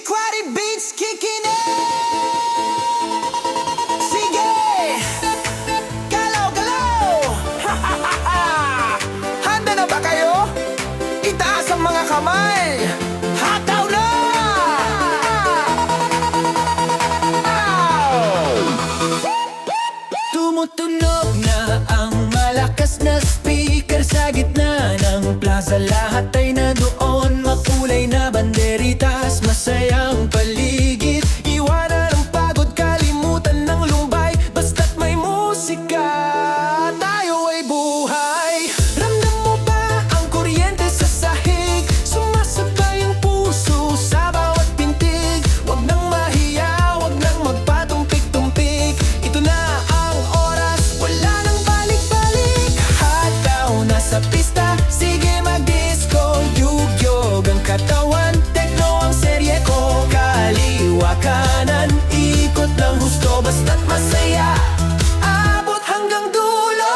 Quaddy beats kicking in. Sige! Galaw, galaw! Handa na ba kayo? Itaas ang mga kamay! Hataw na! Tumutunog na ang malakas na speaker sa gitna ng plaza. Lahat ay nandoon, makulay na banderitas, masayang paligid. Iwanan ang pagod, kalimutan ng lumbay. Basta't may musika, tayo ay buhay. Ramdam mo ba ang kuryente sa sahig? Sumasabay ang puso sa bawat pintig. Huwag nang mahiya, huwag nang magpatumpik-tumpik. Ito na ang oras, wala nang balik-balik. Hataw na sa pista, sige mag-disco. Yugyog ang katawan, techno ang serye ko. Kaliwa kanan, ikot ng husto, basta't masaya. Abot hanggang dulo.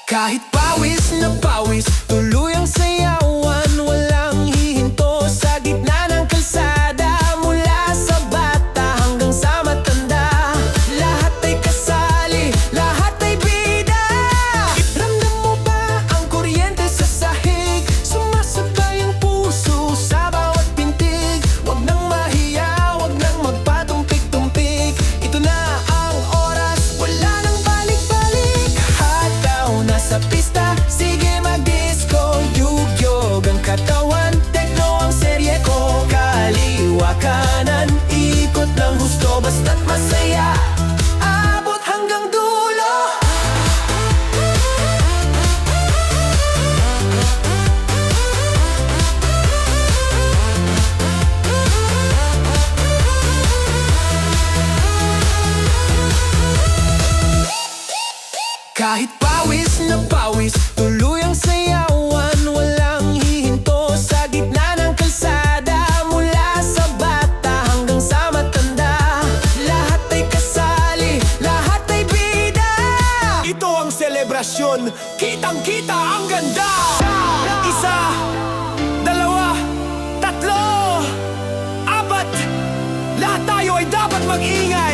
Kahit pawis na pawis, tuloy ang sayawan. Walang hihinto sa gitna ng kalsada. Mula sa bata hanggang sa matanda, lahat ay kasali, lahat ay bida. Ramdam mo ba ang kuryente sa sahig? Sumasabay ang puso sa bawat pintig. Huwag nang mahiya, huwag nang magpatumpik-tumpik. Ito na ang oras, wala nang balik-balik. Hataw na sa pista, sige mag-disco. Yugyog ang katawan, techno ang serye ko. Kaliwa kanan, ikot ng husto, basta't masaya. Abot hanggang dulo. Kahit pawis na pawis, tuloy ang sayawan. Walang hihinto sa gitna ng kalsada. Mula sa bata hanggang sa matanda, lahat ay kasali, lahat ay bida. Ito ang selebrasyon, kitang-kita ang ganda. Isa, dalawa, tatlo, apat. Lahat tayo ay dapat mag-ingat.